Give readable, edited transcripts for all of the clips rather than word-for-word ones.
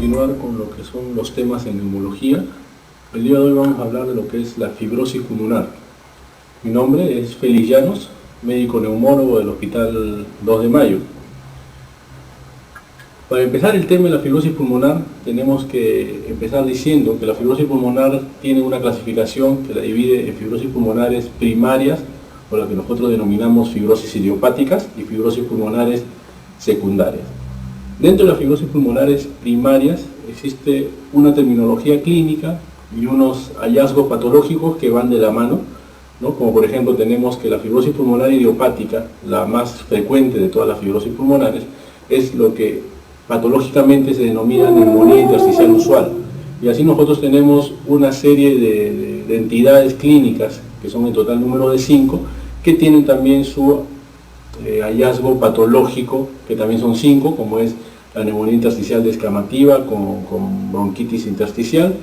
continuar con lo que son los temas en neumología. El día de hoy vamos a hablar de lo que es la fibrosis pulmonar. Mi nombre es Félix Llanos, médico neumólogo del Hospital 2 de Mayo. Para empezar el tema de la fibrosis pulmonar, tenemos que empezar diciendo que la fibrosis pulmonar tiene una clasificación que la divide en fibrosis pulmonares primarias, o la que nosotros denominamos fibrosis idiopáticas, y fibrosis pulmonares secundarias. Dentro de las fibrosis pulmonares primarias existe una terminología clínica y unos hallazgos patológicos que van de la mano, ¿no? Como por ejemplo tenemos que la fibrosis pulmonar idiopática, la más frecuente de todas las fibrosis pulmonares, es lo que patológicamente se denomina neumonía intersticial usual. Y así nosotros tenemos una serie de entidades clínicas, que son en total número de 5, que tienen también su hallazgo patológico, que también son 5, como es la neumonía intersticial descamativa con bronquitis intersticial,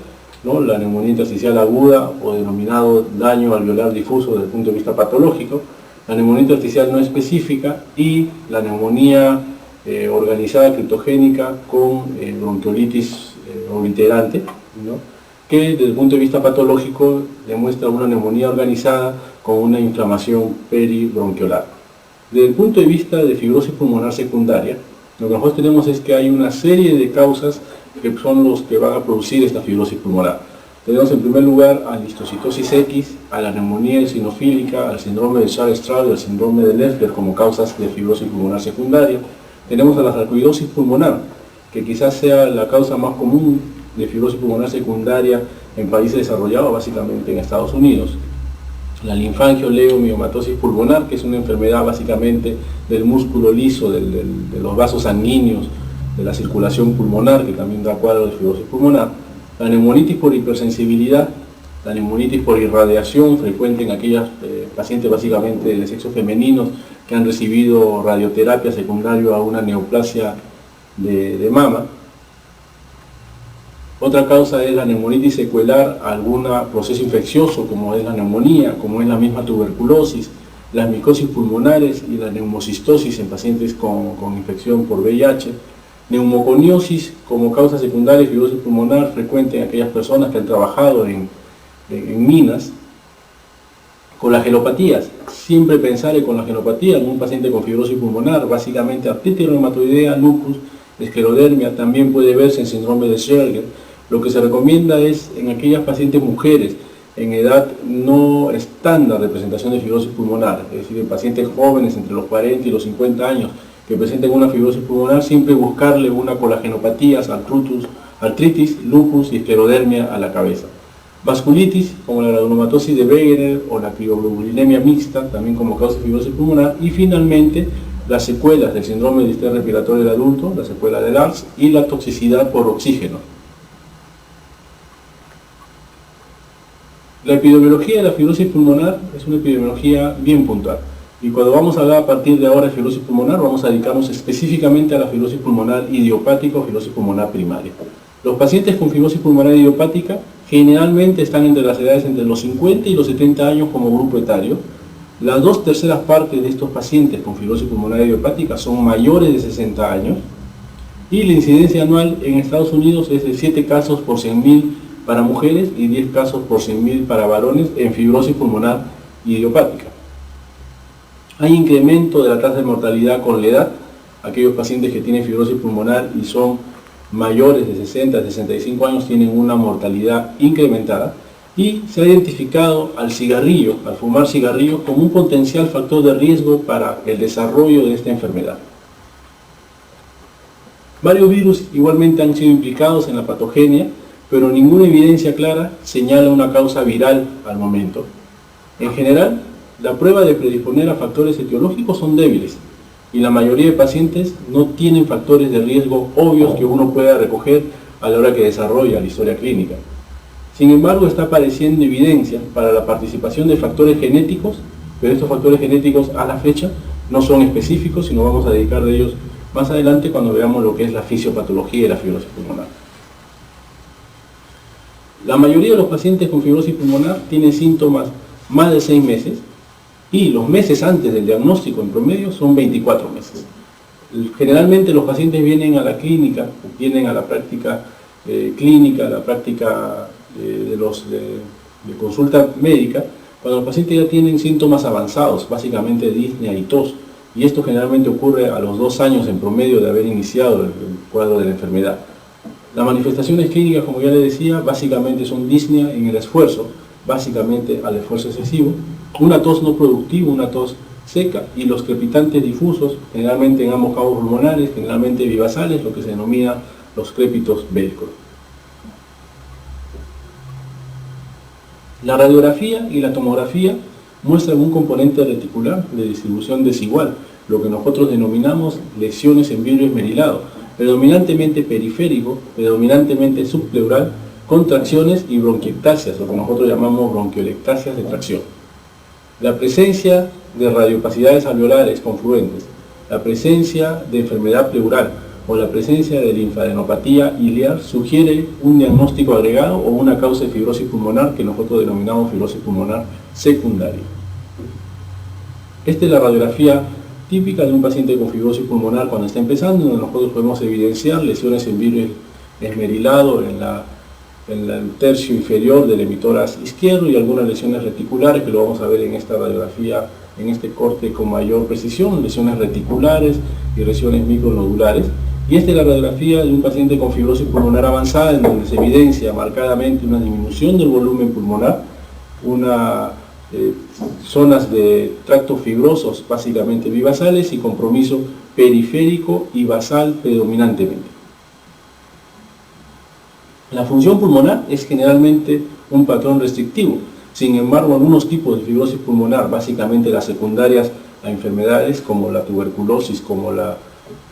¿no? La neumonía intersticial aguda o denominado daño alveolar difuso desde el punto de vista patológico, la neumonía intersticial no específica y la neumonía organizada criptogénica con bronquiolitis obliterante, ¿no? Que desde el punto de vista patológico demuestra una neumonía organizada con una inflamación peribronquiolar. Desde el punto de vista de fibrosis pulmonar secundaria, lo que nosotros tenemos es que hay una serie de causas que son los que van a producir esta fibrosis pulmonar. Tenemos en primer lugar a la histocitosis X, a la neumonía eosinofílica, al síndrome de Schaal-Strauss y al síndrome de Leffler como causas de fibrosis pulmonar secundaria. Tenemos a la sarcoidosis pulmonar, que quizás sea la causa más común de fibrosis pulmonar secundaria en países desarrollados, básicamente en Estados Unidos. La linfangioleiomyomatosis pulmonar, que es una enfermedad básicamente del músculo liso, de los vasos sanguíneos, de la circulación pulmonar, que también da cuadro de fibrosis pulmonar. La neumonitis por hipersensibilidad, la neumonitis por irradiación, frecuente en aquellas pacientes básicamente de sexo femenino que han recibido radioterapia secundaria a una neoplasia de mama. Otra causa es la neumonitis secuelar a algún proceso infeccioso, como es la neumonía, como es la misma tuberculosis, las micosis pulmonares y la neumocistosis en pacientes con infección por VIH. Neumoconiosis como causa secundaria de fibrosis pulmonar frecuente en aquellas personas que han trabajado en minas. Colagelopatías, siempre pensar en colagelopatía en un paciente con fibrosis pulmonar, básicamente artritis reumatoidea, lupus, esclerodermia, también puede verse en síndrome de Sjögren. Lo que se recomienda es en aquellas pacientes mujeres en edad no estándar de presentación de fibrosis pulmonar, es decir, en pacientes jóvenes entre los 40 y los 50 años que presenten una fibrosis pulmonar, siempre buscarle una colagenopatía, artritis, lupus y esclerodermia a la cabeza. Vasculitis, como la granulomatosis de Wegener o la crioglobulinemia mixta, también como causa de fibrosis pulmonar. Y finalmente, las secuelas del síndrome de distrés respiratorio del adulto, la secuela del ARDS y la toxicidad por oxígeno. La epidemiología de la fibrosis pulmonar es una epidemiología bien puntual. Y cuando vamos a hablar a partir de ahora de fibrosis pulmonar, vamos a dedicarnos específicamente a la fibrosis pulmonar idiopática o fibrosis pulmonar primaria. Los pacientes con fibrosis pulmonar idiopática generalmente están entre las edades entre los 50 y los 70 años como grupo etario. Las 2/3 partes de estos pacientes con fibrosis pulmonar idiopática son mayores de 60 años y la incidencia anual en Estados Unidos es de 7 casos por 100.000 para mujeres y 10 casos por 100.000 para varones en fibrosis pulmonar idiopática. Hay incremento de la tasa de mortalidad con la edad. Aquellos pacientes que tienen fibrosis pulmonar y son mayores de 60 a 65 años tienen una mortalidad incrementada y se ha identificado al cigarrillo, al fumar cigarrillo, como un potencial factor de riesgo para el desarrollo de esta enfermedad. Varios virus igualmente han sido implicados en la patogenia, pero ninguna evidencia clara señala una causa viral al momento. En general, la prueba de predisponer a factores etiológicos son débiles y la mayoría de pacientes no tienen factores de riesgo obvios que uno pueda recoger a la hora que desarrolla la historia clínica. Sin embargo, está apareciendo evidencia para la participación de factores genéticos, pero estos factores genéticos a la fecha no son específicos y nos vamos a dedicar de ellos más adelante cuando veamos lo que es la fisiopatología de la fibrosis pulmonar. La mayoría de los pacientes con fibrosis pulmonar tienen síntomas más de 6 meses y los meses antes del diagnóstico en promedio son 24 meses. Generalmente los pacientes vienen a la clínica, vienen a la práctica clínica, la práctica de consulta médica, cuando los pacientes ya tienen síntomas avanzados, básicamente disnea y tos, y esto generalmente ocurre a los 2 años en promedio de haber iniciado el cuadro de la enfermedad. Las manifestaciones clínicas, como ya les decía, básicamente son disnea en el esfuerzo, básicamente al esfuerzo excesivo, una tos no productiva, una tos seca, y los crepitantes difusos, generalmente en ambos cabos pulmonares, generalmente vivasales, lo que se denomina los crépitos velcro. La radiografía y la tomografía muestran un componente reticular de distribución desigual, lo que nosotros denominamos lesiones en vidrio esmerilado, predominantemente periférico, predominantemente subpleural, contracciones y bronquiectasias, lo que nosotros llamamos bronquiolectasias de tracción. La presencia de radiopacidades alveolares confluentes, la presencia de enfermedad pleural o la presencia de linfadenopatía iliar sugiere un diagnóstico agregado o una causa de fibrosis pulmonar que nosotros denominamos fibrosis pulmonar secundaria. Esta es la radiografía típica de un paciente con fibrosis pulmonar cuando está empezando, donde nosotros podemos evidenciar lesiones en vidrio esmerilado en el tercio inferior del hemitórax izquierdo y algunas lesiones reticulares que lo vamos a ver en esta radiografía, en este corte con mayor precisión, lesiones reticulares y lesiones micronodulares. Y esta es la radiografía de un paciente con fibrosis pulmonar avanzada, en donde se evidencia marcadamente una disminución del volumen pulmonar, zonas de tractos fibrosos básicamente bivasales y compromiso periférico y basal predominantemente. La función pulmonar es generalmente un patrón restrictivo. Sin embargo, algunos tipos de fibrosis pulmonar, básicamente las secundarias a enfermedades como la tuberculosis, como las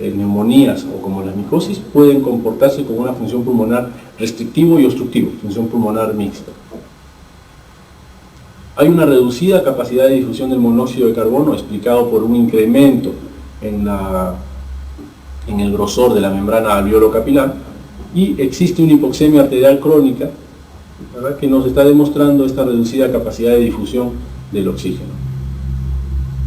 neumonías o como la micosis, pueden comportarse con una función pulmonar restrictivo y obstructivo, función pulmonar mixta. Hay una reducida capacidad de difusión del monóxido de carbono explicado por un incremento en el grosor de la membrana alveolo-capilar, y existe una hipoxemia arterial crónica, ¿verdad?, que nos está demostrando esta reducida capacidad de difusión del oxígeno.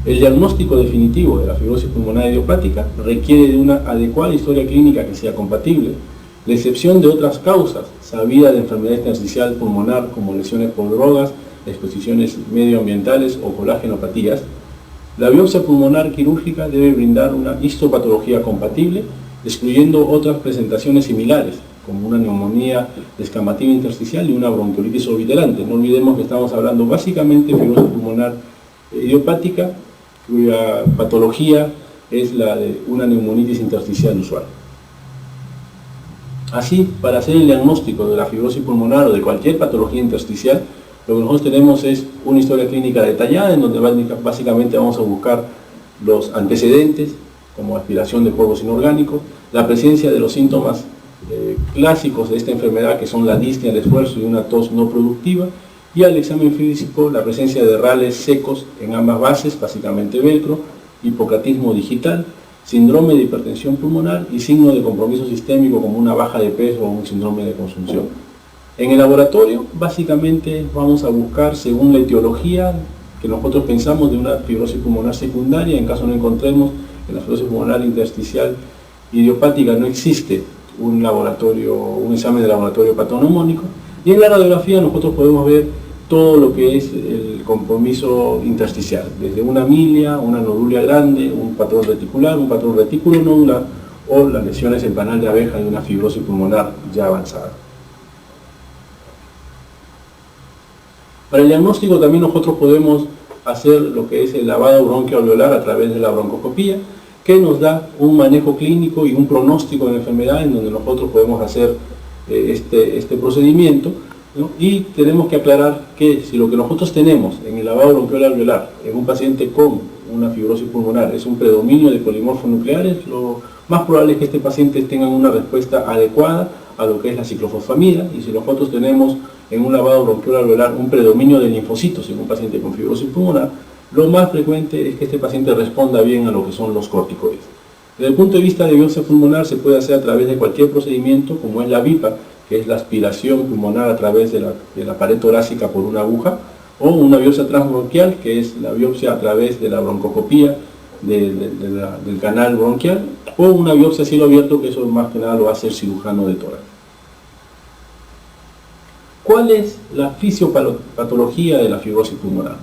El diagnóstico definitivo de la fibrosis pulmonar idiopática requiere de una adecuada historia clínica que sea compatible, la excepción de otras causas sabidas de enfermedad intersticial pulmonar como lesiones por drogas, exposiciones medioambientales o colagenopatías. La biopsia pulmonar quirúrgica debe brindar una histopatología compatible, excluyendo otras presentaciones similares, como una neumonía descamativa intersticial y una bronquiolitis orbitelante. No olvidemos que estamos hablando básicamente de fibrosis pulmonar idiopática, cuya patología es la de una neumonitis intersticial usual. Así, para hacer el diagnóstico de la fibrosis pulmonar o de cualquier patología intersticial, lo que nosotros tenemos es una historia clínica detallada, en donde básicamente vamos a buscar los antecedentes, como aspiración de polvos inorgánicos, la presencia de los síntomas clásicos de esta enfermedad, que son la disnea, el esfuerzo y una tos no productiva, y al examen físico la presencia de rales secos en ambas bases, básicamente velcro, hipocratismo digital, síndrome de hipertensión pulmonar y signo de compromiso sistémico como una baja de peso o un síndrome de consunción. En el laboratorio, básicamente vamos a buscar, según la etiología que nosotros pensamos de una fibrosis pulmonar secundaria, en caso no encontremos en la fibrosis pulmonar intersticial idiopática no existe un examen de laboratorio patoneumónico, y en la radiografía nosotros podemos ver todo lo que es el compromiso intersticial, desde una milia, una nodulia grande, un patrón reticular, un patrón retículo nodular o las lesiones en panal de abeja de una fibrosis pulmonar ya avanzada. Para el diagnóstico también nosotros podemos hacer lo que es el lavado bronquioalveolar a través de la broncoscopía, que nos da un manejo clínico y un pronóstico de la enfermedad, en donde nosotros podemos hacer este procedimiento, ¿no? Y tenemos que aclarar que si lo que nosotros tenemos en el lavado bronquioalveolar en un paciente con una fibrosis pulmonar es un predominio de polimorfos nucleares, lo más probable es que este paciente tenga una respuesta adecuada a lo que es la ciclofosfamida, y si nosotros tenemos en un lavado bronquioalveolar un predominio de linfocitos en un paciente con fibrosis pulmonar, lo más frecuente es que este paciente responda bien a lo que son los corticoides. Desde el punto de vista de biopsia pulmonar se puede hacer a través de cualquier procedimiento, como es la BIPA, que es la aspiración pulmonar a través de la pared torácica por una aguja, o una biopsia transbronquial, que es la biopsia a través de la broncoscopía del canal bronquial, o una biopsia a cielo abierto, que eso más que nada lo va a hacer cirujano de tórax. ¿Cuál es la fisiopatología de la fibrosis pulmonar?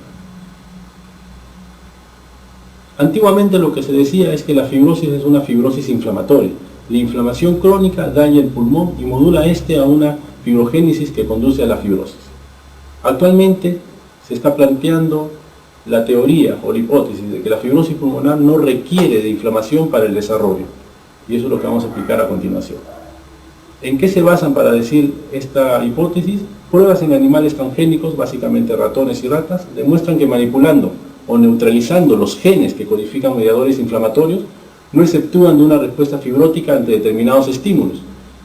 Antiguamente lo que se decía es que la fibrosis es una fibrosis inflamatoria. La inflamación crónica daña el pulmón y modula a una fibrogénesis que conduce a la fibrosis. Actualmente se está planteando la teoría o la hipótesis de que la fibrosis pulmonar no requiere de inflamación para el desarrollo. Y eso es lo que vamos a explicar a continuación. ¿En qué se basan para decir esta hipótesis? Pruebas en animales transgénicos, básicamente ratones y ratas, demuestran que manipulando o neutralizando los genes que codifican mediadores inflamatorios, no exceptúan de una respuesta fibrótica ante determinados estímulos.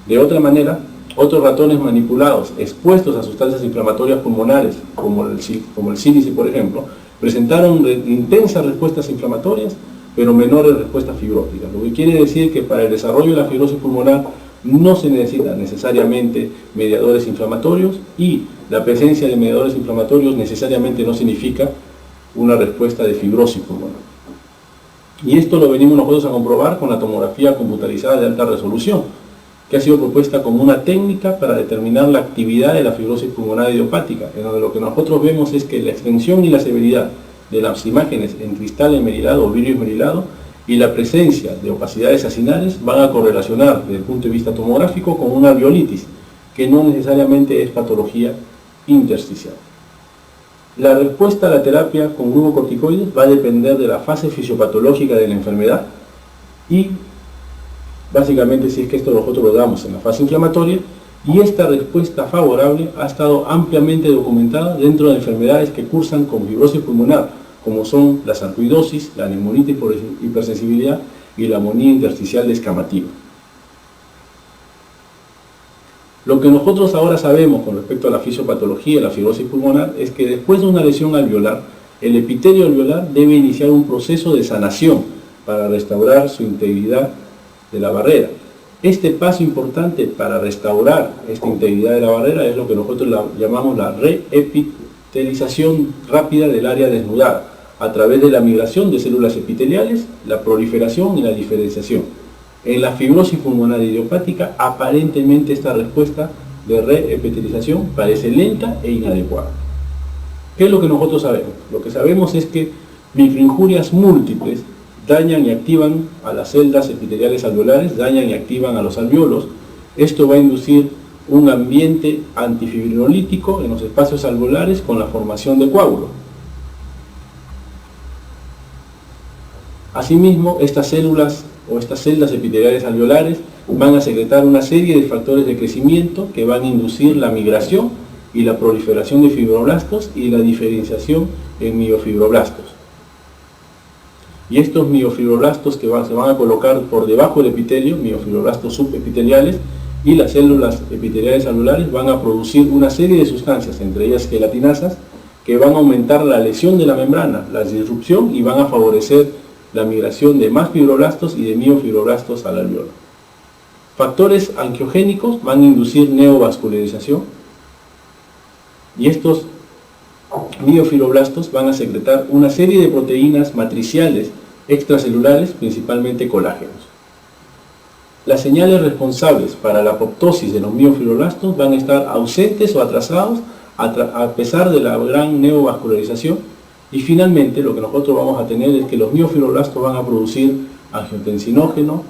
De otra manera, otros ratones manipulados, expuestos a sustancias inflamatorias pulmonares, como el sílice por ejemplo, presentaron intensas respuestas inflamatorias, pero menores respuestas fibróticas. Lo que quiere decir que para el desarrollo de la fibrosis pulmonar no se necesitan necesariamente mediadores inflamatorios, y la presencia de mediadores inflamatorios necesariamente no significa una respuesta de fibrosis pulmonar. Y esto lo venimos nosotros a comprobar con la tomografía computarizada de alta resolución, que ha sido propuesta como una técnica para determinar la actividad de la fibrosis pulmonar idiopática, en donde lo que nosotros vemos es que la extensión y la severidad de las imágenes en cristal esmerilado o vidrio esmerilado y la presencia de opacidades acinares van a correlacionar desde el punto de vista tomográfico con una alveolitis, que no necesariamente es patología intersticial. La respuesta a la terapia con glucocorticoides va a depender de la fase fisiopatológica de la enfermedad y básicamente si es que esto nosotros lo damos en la fase inflamatoria, y esta respuesta favorable ha estado ampliamente documentada dentro de enfermedades que cursan con fibrosis pulmonar, como son la sarcoidosis, la neumonitis por hipersensibilidad y la amonía intersticial descamativa. Lo que nosotros ahora sabemos con respecto a la fisiopatología de la fibrosis pulmonar es que después de una lesión alveolar, el epitelio alveolar debe iniciar un proceso de sanación para restaurar su integridad de la barrera. Este paso importante para restaurar esta integridad de la barrera es lo que nosotros llamamos la reepitelización rápida del área desnudada, a través de la migración de células epiteliales, la proliferación y la diferenciación. En la fibrosis pulmonar idiopática, aparentemente esta respuesta de reepitelización parece lenta e inadecuada. ¿Qué es lo que nosotros sabemos? Lo que sabemos es que microinjurias múltiples dañan y activan a las celdas epiteliales alveolares, dañan y activan a los alveolos. Esto va a inducir un ambiente antifibrinolítico en los espacios alveolares con la formación de coágulos. Asimismo, estas células o estas celdas epiteliales alveolares van a secretar una serie de factores de crecimiento que van a inducir la migración y la proliferación de fibroblastos y la diferenciación en miofibroblastos. Y estos miofibroblastos que se van a colocar por debajo del epitelio, miofibroblastos subepiteliales, y las células epiteliales alveolares van a producir una serie de sustancias, entre ellas gelatinasas, que van a aumentar la lesión de la membrana, la disrupción, y van a favorecer la migración de más fibroblastos y de miofibroblastos al alveolo. Factores angiogénicos van a inducir neovascularización, y estos miofibroblastos van a secretar una serie de proteínas matriciales extracelulares, principalmente colágenos. Las señales responsables para la apoptosis de los miofibroblastos van a estar ausentes o atrasados a pesar de la gran neovascularización, y finalmente lo que nosotros vamos a tener es que los miofibroblastos van a producir angiotensinógeno,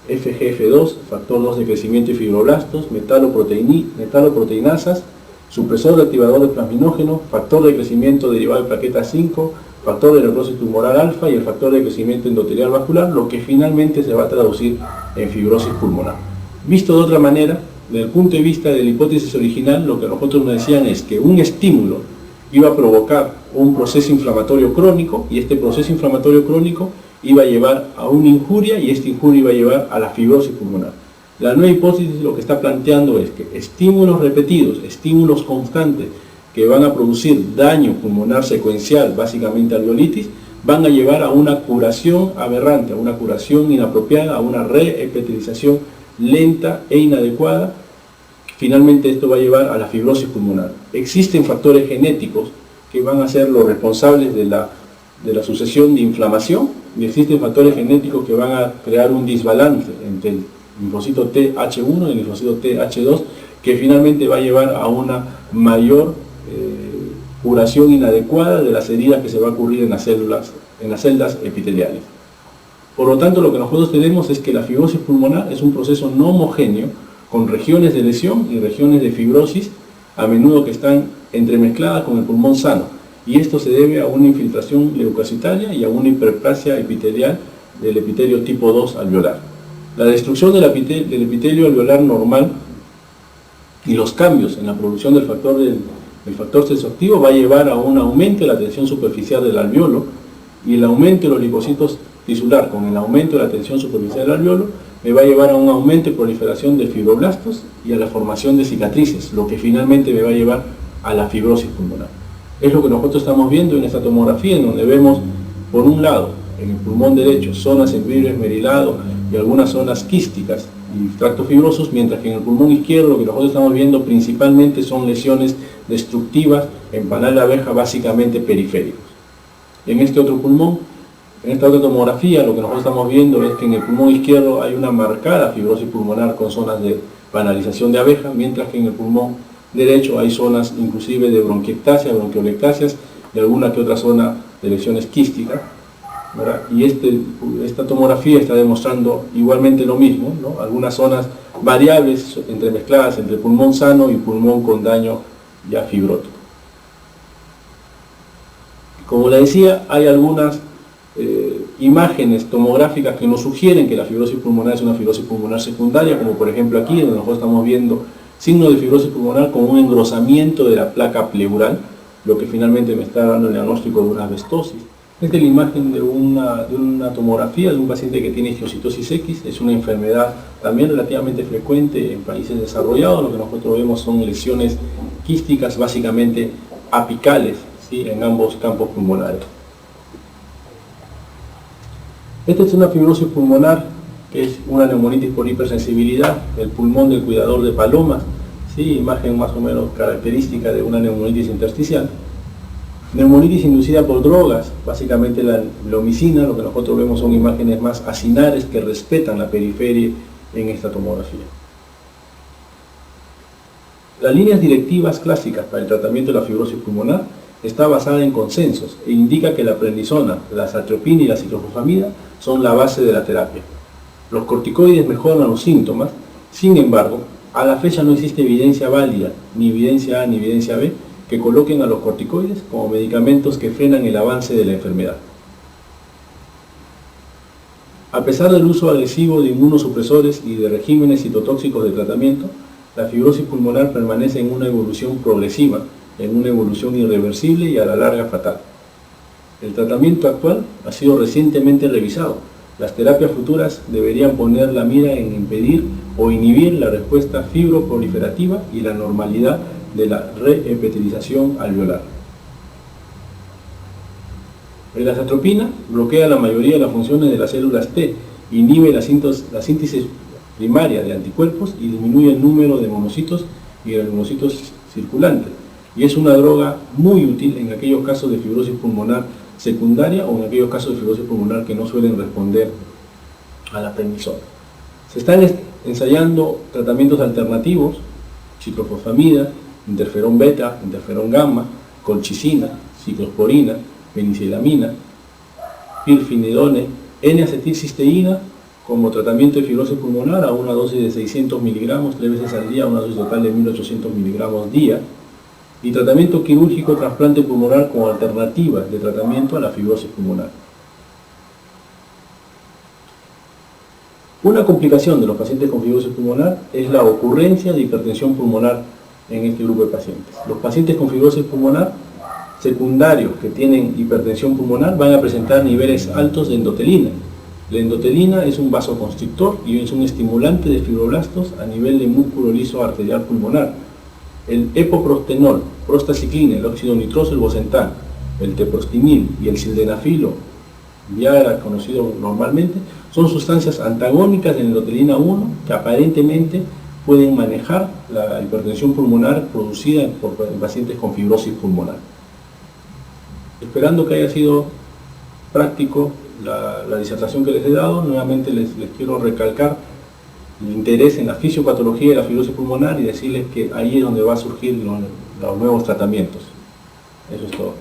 FGF2, factor 2 de crecimiento y fibroblastos, metaloproteinasas, supresor de activadores plasminógenos, factor de crecimiento derivado de plaqueta 5, factor de necrosis tumoral alfa y el factor de crecimiento endotelial vascular, lo que finalmente se va a traducir en fibrosis pulmonar. Visto de otra manera, desde el punto de vista de la hipótesis original, lo que nosotros nos decían es que un estímulo iba a provocar un proceso inflamatorio crónico, y este proceso inflamatorio crónico iba a llevar a una injuria, y esta injuria iba a llevar a la fibrosis pulmonar. La nueva hipótesis lo que está planteando es que estímulos repetidos, estímulos constantes que van a producir daño pulmonar secuencial, básicamente alveolitis, van a llevar a una curación aberrante, a una curación inapropiada, a una reepitelización lenta e inadecuada. Finalmente esto va a llevar a la fibrosis pulmonar. Existen factores genéticos que van a ser los responsables de la sucesión de inflamación, y existen factores genéticos que van a crear un desbalance entre el linfocito TH1 y el linfocito TH2, que finalmente va a llevar a una mayor curación inadecuada de las heridas que se va a ocurrir en las celdas epiteliales. Por lo tanto, lo que nosotros tenemos es que la fibrosis pulmonar es un proceso no homogéneo, con regiones de lesión y regiones de fibrosis, a menudo que están entremezcladas con el pulmón sano, y esto se debe a una infiltración leucocitaria y a una hiperplasia epitelial del epitelio tipo 2 alveolar. La destrucción del epitelio alveolar normal y los cambios en la producción del factor tensoactivo va a llevar a un aumento de la tensión superficial del alveolo, y el aumento de los linfocitos tisular con el aumento de la tensión superficial del alveolo me va a llevar a un aumento de proliferación de fibroblastos y a la formación de cicatrices, lo que finalmente me va a llevar a la fibrosis pulmonar. Es lo que nosotros estamos viendo en esta tomografía, en donde vemos, por un lado, en el pulmón derecho, zonas en vidrio esmerilado y algunas zonas quísticas y tractos fibrosos, mientras que en el pulmón izquierdo lo que nosotros estamos viendo principalmente son lesiones destructivas en panal de abeja, básicamente periféricos. En este otro pulmón, en esta otra tomografía, lo que nosotros estamos viendo es que en el pulmón izquierdo hay una marcada fibrosis pulmonar con zonas de panalización de abeja, mientras que en el pulmón derecho hay zonas inclusive de bronquiectasia, bronquiolectasias y alguna que otra zona de lesiones quísticas, ¿verdad? Y esta tomografía está demostrando igualmente lo mismo, ¿no? Algunas zonas variables entremezcladas entre pulmón sano y pulmón con daño ya fibrótico. Como le decía, hay algunas imágenes tomográficas que nos sugieren que la fibrosis pulmonar es una fibrosis pulmonar secundaria, como por ejemplo aquí, donde nosotros estamos viendo signos de fibrosis pulmonar con un engrosamiento de la placa pleural, lo que finalmente me está dando el diagnóstico de una asbestosis. Esta es la imagen de una tomografía de un paciente que tiene histiocytosis X. Es una enfermedad también relativamente frecuente en países desarrollados. Lo que nosotros vemos son lesiones quísticas, básicamente apicales, ¿sí?, en ambos campos pulmonares. Esta es una fibrosis pulmonar, que es una neumonitis por hipersensibilidad, el pulmón del cuidador de palomas, ¿sí?, imagen más o menos característica de una neumonitis intersticial. Neumonitis inducida por drogas, básicamente la homicina. Lo que nosotros vemos son imágenes más acinares que respetan la periferia en esta tomografía. Las líneas directivas clásicas para el tratamiento de la fibrosis pulmonar está basada en consensos e indica que la prednisona, la azathioprina y la ciclofosfamida son la base de la terapia. Los corticoides mejoran los síntomas. Sin embargo, a la fecha no existe evidencia válida, ni evidencia A ni evidencia B, que coloquen a los corticoides como medicamentos que frenan el avance de la enfermedad. A pesar del uso agresivo de inmunosupresores y de regímenes citotóxicos de tratamiento, la fibrosis pulmonar permanece en una evolución progresiva, en una evolución irreversible y a la larga fatal. El tratamiento actual ha sido recientemente revisado. Las terapias futuras deberían poner la mira en impedir o inhibir la respuesta fibroproliferativa y la normalidad de la reepitelización alveolar. La azathioprina bloquea la mayoría de las funciones de las células T, inhibe la síntesis primaria de anticuerpos y disminuye el número de monocitos y granulocitos circulantes. Y es una droga muy útil en aquellos casos de fibrosis pulmonar secundaria o en aquellos casos de fibrosis pulmonar que no suelen responder a la prednisona. Se están ensayando tratamientos alternativos: ciclofosfamida, interferón beta, interferón gamma, colchicina, ciclosporina, penicilamina, pirfenidone, N-acetilcisteína como tratamiento de fibrosis pulmonar a una dosis de 600 miligramos 3 veces al día, a una dosis total de 1800 miligramos día, y tratamiento quirúrgico trasplante pulmonar como alternativa de tratamiento a la fibrosis pulmonar. Una complicación de los pacientes con fibrosis pulmonar es la ocurrencia de hipertensión pulmonar en este grupo de pacientes. Los pacientes con fibrosis pulmonar secundarios que tienen hipertensión pulmonar van a presentar niveles altos de endotelina. La endotelina es un vasoconstrictor y es un estimulante de fibroblastos a nivel de músculo liso arterial pulmonar. El epoprostenol, prostaciclina, el óxido nitroso, el bosentan, el teprostinil y el sildenafilo, Viagra conocido normalmente, son sustancias antagónicas de la endotelina 1 que aparentemente pueden manejar la hipertensión pulmonar producida en pacientes con fibrosis pulmonar. Esperando que haya sido práctico la disertación que les he dado, nuevamente les quiero recalcar interés en la fisiopatología de la fibrosis pulmonar y decirles que ahí es donde va a surgir los nuevos tratamientos. Eso es todo.